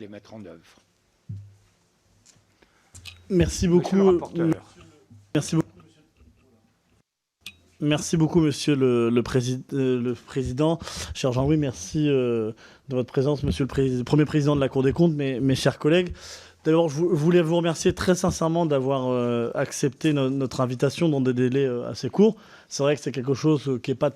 les mettre en œuvre. Merci beaucoup. Merci beaucoup. Merci beaucoup, Monsieur le Président. Cher Jean-Louis, merci de votre présence, Monsieur le Premier Président de la Cour des comptes, mes chers collègues. D'abord, je voulais vous remercier très sincèrement d'avoir accepté notre invitation dans des délais assez courts. C'est vrai que c'est quelque chose qui n'est pas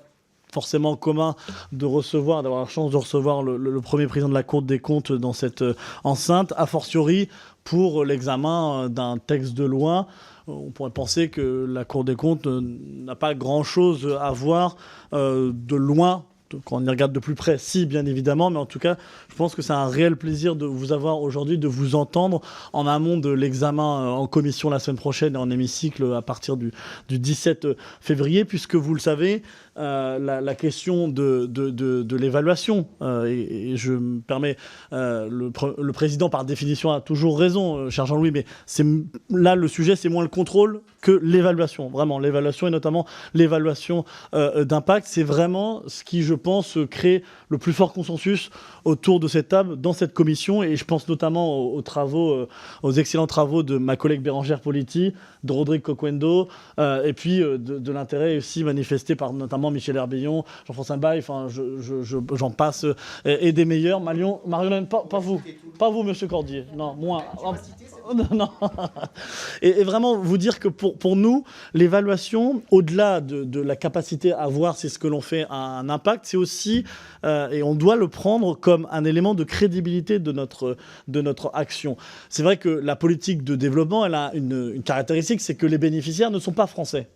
forcément commun de recevoir, d'avoir la chance de recevoir le Premier Président de la Cour des comptes dans cette enceinte, a fortiori pour l'examen d'un texte de loi. On pourrait penser que la Cour des comptes n'a pas grand-chose à voir de loin, quand on y regarde de plus près, si, bien évidemment, mais en tout cas, je pense que c'est un réel plaisir de vous avoir aujourd'hui, de vous entendre en amont de l'examen en commission la semaine prochaine et en hémicycle à partir du 17 février, puisque vous le savez, la question de l'évaluation, et je me permets, le président par définition a toujours raison, cher Jean-Louis, mais là le sujet c'est moins le contrôle que l'évaluation, vraiment l'évaluation et notamment l'évaluation d'impact, c'est vraiment ce qui je pense crée le plus fort consensus autour de cette table dans cette commission, et je pense notamment aux travaux, aux excellents travaux de ma collègue Bérangère Politi, de Rodrigue Coquendo, et puis de l'intérêt aussi manifesté par notamment Michel Herbillon, Jean-François Baye, enfin j'en passe, et des meilleurs. Marion, pas vous, Monsieur Cordier, non, moins. Non. Et vraiment vous dire que pour nous, l'évaluation, au-delà de la capacité à voir si ce que l'on fait a un impact, c'est aussi, et on doit le prendre comme un élément de crédibilité de notre action. C'est vrai que la politique de développement, elle a une caractéristique, c'est que les bénéficiaires ne sont pas français.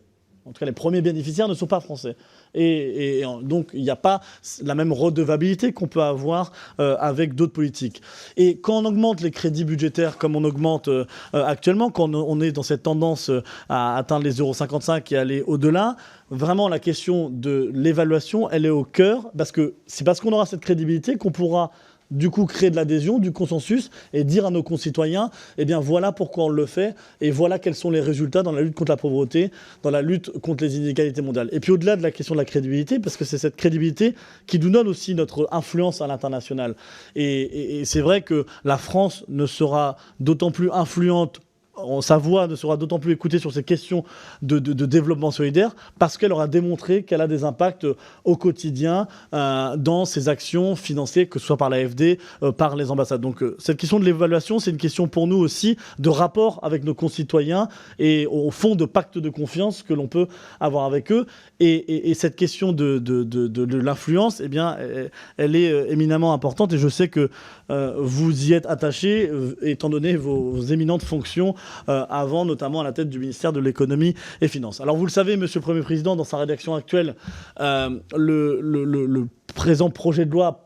En tout cas, les premiers bénéficiaires ne sont pas français. Et donc, il n'y a pas la même redevabilité qu'on peut avoir avec d'autres politiques. Et quand on augmente les crédits budgétaires comme on augmente actuellement, quand on est dans cette tendance à atteindre les 0,55 et aller au-delà, vraiment la question de l'évaluation, elle est au cœur, parce que c'est parce qu'on aura cette crédibilité qu'on pourra du coup créer de l'adhésion, du consensus, et dire à nos concitoyens, eh bien voilà pourquoi on le fait, et voilà quels sont les résultats dans la lutte contre la pauvreté, dans la lutte contre les inégalités mondiales. Et puis au-delà de la question de la crédibilité, parce que c'est cette crédibilité qui nous donne aussi notre influence à l'international. Et c'est vrai que la France ne sera d'autant plus influente, sa voix ne sera d'autant plus écoutée sur ces questions de développement solidaire parce qu'elle aura démontré qu'elle a des impacts au quotidien dans ses actions financées, que ce soit par l'AFD, par les ambassades. Donc cette question de l'évaluation, c'est une question pour nous aussi de rapport avec nos concitoyens et au fond de pacte de confiance que l'on peut avoir avec eux. Et cette question de l'influence, eh bien, elle est éminemment importante et je sais que vous y êtes attaché étant donné vos éminentes fonctions avant, notamment à la tête du ministère de l'économie et finances. Alors vous le savez, Monsieur le Premier Président, dans sa rédaction actuelle, le présent projet de loi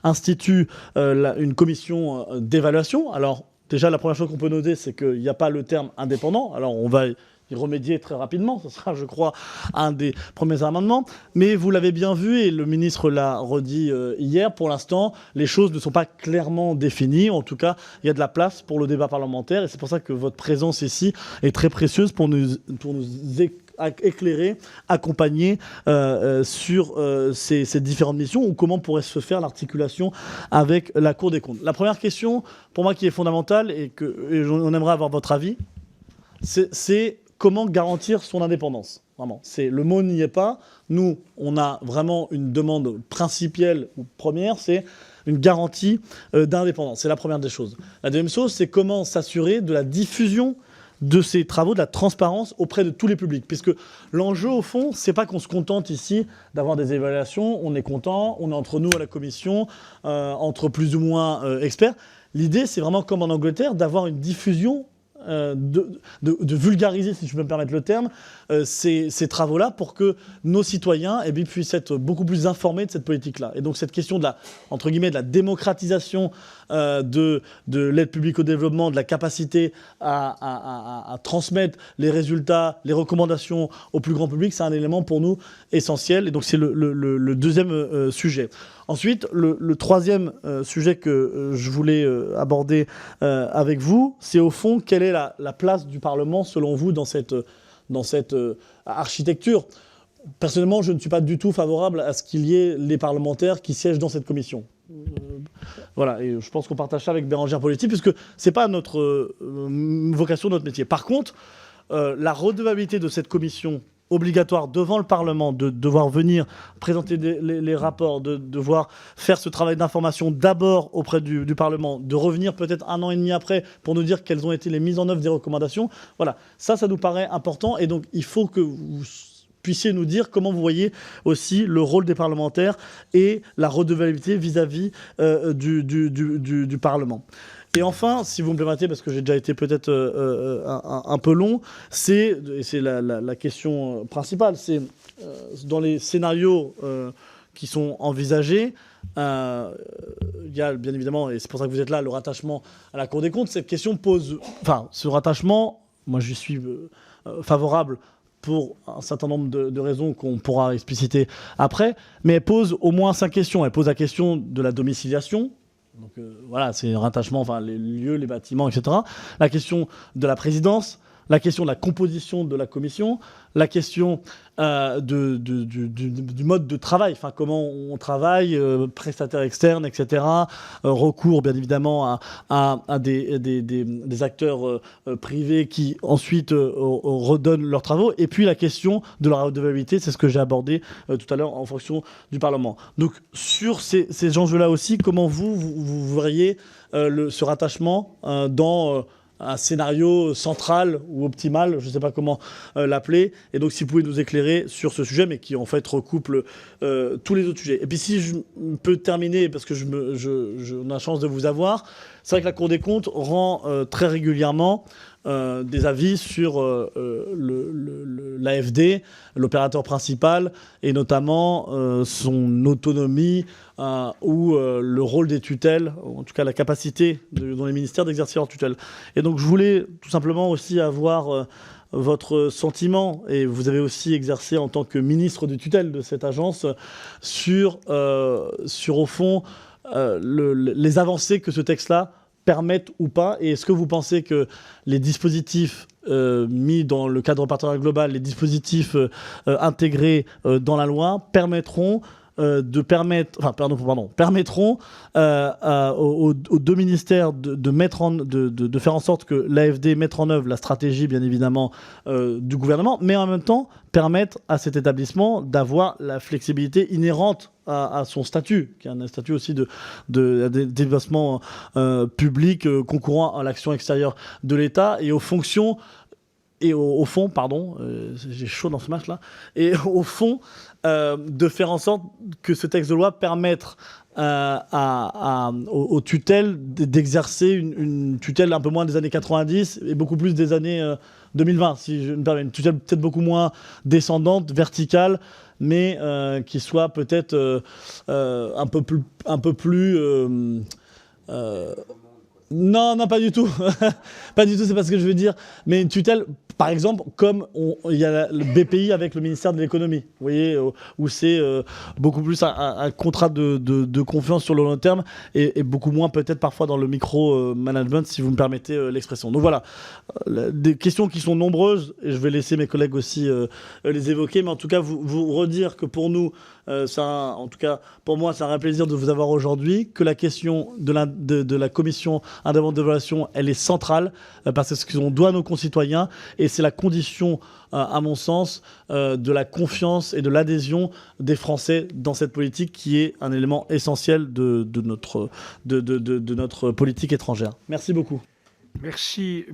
institue une commission d'évaluation. Alors déjà, la première chose qu'on peut noter, c'est qu'il n'y a pas le terme indépendant. Alors on va y remédier très rapidement, ce sera, je crois, un des premiers amendements. Mais vous l'avez bien vu, et le ministre l'a redit hier, pour l'instant, les choses ne sont pas clairement définies. En tout cas, il y a de la place pour le débat parlementaire, et c'est pour ça que votre présence ici est très précieuse pour nous éclairer, accompagner sur ces différentes missions, ou comment pourrait se faire l'articulation avec la Cour des comptes. La première question, pour moi, qui est fondamentale, et on aimerait avoir votre avis, c'est comment garantir son indépendance. Vraiment, le mot n'y est pas. Nous, on a vraiment une demande principielle ou première, c'est une garantie d'indépendance. C'est la première des choses. La deuxième chose, c'est comment s'assurer de la diffusion de ces travaux, de la transparence auprès de tous les publics. Puisque l'enjeu, au fond, c'est pas qu'on se contente ici d'avoir des évaluations, on est content, on est entre nous à la commission, entre plus ou moins experts. L'idée, c'est vraiment comme en Angleterre, d'avoir une diffusion de vulgariser, si je peux me permettre le terme, ces travaux-là pour que nos citoyens puissent être beaucoup plus informés de cette politique-là. Et donc cette question de entre guillemets, de la démocratisation de l'aide publique au développement, de la capacité à transmettre les résultats, les recommandations au plus grand public, c'est un élément pour nous essentiel. Et donc c'est le deuxième sujet. Ensuite, le troisième sujet que je voulais aborder avec vous, c'est au fond, quelle est la place du Parlement, selon vous, dans cette architecture. Personnellement, je ne suis pas du tout favorable à ce qu'il y ait les parlementaires qui siègent dans cette commission. Voilà, et je pense qu'on partage ça avec Bérangère Poletti, puisque c'est pas notre vocation, notre métier. Par contre, la redevabilité de cette commission obligatoire devant le Parlement, de devoir venir présenter les rapports, de devoir faire ce travail d'information d'abord auprès du Parlement, de revenir peut-être 1 an et demi après pour nous dire quelles ont été les mises en œuvre des recommandations. Voilà, ça nous paraît important, et donc il faut que vous puissiez nous dire comment vous voyez aussi le rôle des parlementaires et la redevabilité vis-à-vis du Parlement. Et enfin, si vous me permettez, parce que j'ai déjà été peut-être un peu long, c'est la question principale, c'est dans les scénarios qui sont envisagés, il y a bien évidemment, et c'est pour ça que vous êtes là, le rattachement à la Cour des comptes. Cette question pose... Enfin, ce rattachement, moi j'y suis favorable pour un certain nombre de raisons qu'on pourra expliciter après, mais elle pose au moins 5 questions. Elle pose la question de la domiciliation. Donc voilà, c'est un rattachement, enfin les lieux, les bâtiments, etc. La question de la présidence, la question de la composition de la commission, la question du mode de travail, enfin comment on travaille, prestataires externes, etc. Recours bien évidemment à des acteurs privés qui ensuite redonnent leurs travaux. Et puis la question de la redevabilité, c'est ce que j'ai abordé tout à l'heure en fonction du Parlement. Donc sur ces enjeux-là aussi, comment vous verriez ce rattachement dans... un scénario central ou optimal, je ne sais pas comment l'appeler. Et donc, si vous pouvez nous éclairer sur ce sujet, mais qui en fait recouple tous les autres sujets. Et puis, si je peux terminer, parce que on a la chance de vous avoir, c'est vrai que la Cour des comptes rend très régulièrement des avis sur l'AFD, l'opérateur principal, et notamment son autonomie ou le rôle des tutelles, en tout cas la capacité dans les ministères d'exercer leur tutelle. Et donc je voulais tout simplement aussi avoir votre sentiment, et vous avez aussi exercé en tant que ministre de tutelle de cette agence, sur au fond les avancées que ce texte-là permettent ou pas, et est-ce que vous pensez que les dispositifs mis dans le cadre partenariat global, les dispositifs intégrés dans la loi permettront permettront aux deux ministères de faire en sorte que l'AFD mette en œuvre la stratégie, bien évidemment, du gouvernement, mais en même temps permettre à cet établissement d'avoir la flexibilité inhérente à son statut, qui est un statut aussi de développement public concourant à l'action extérieure de l'État et aux fonctions et au fond, pardon, j'ai chaud dans ce match-là, et au fond, de faire en sorte que ce texte de loi permette aux tutelles d'exercer une tutelle un peu moins des années 90 et beaucoup plus des années 2020, si je me permets. Une tutelle peut-être beaucoup moins descendante, verticale, mais qui soit peut-être un peu plus non, pas du tout. Pas du tout, c'est pas ce que je veux dire. Mais une tutelle, par exemple, comme il y a le BPI avec le ministère de l'économie, vous voyez, où c'est beaucoup plus un contrat de confiance sur le long terme et beaucoup moins peut-être parfois dans le micro-management, si vous me permettez l'expression. Donc voilà, des questions qui sont nombreuses, et je vais laisser mes collègues aussi les évoquer, mais en tout cas, vous redire que pour nous, en tout cas, pour moi, c'est un vrai plaisir de vous avoir aujourd'hui, que la question de la commission indépendante d'évaluation, elle est centrale, parce que ce qu'on doit à nos concitoyens, et c'est la condition, à mon sens, de la confiance et de l'adhésion des Français dans cette politique qui est un élément essentiel de notre politique étrangère. Merci beaucoup. Merci.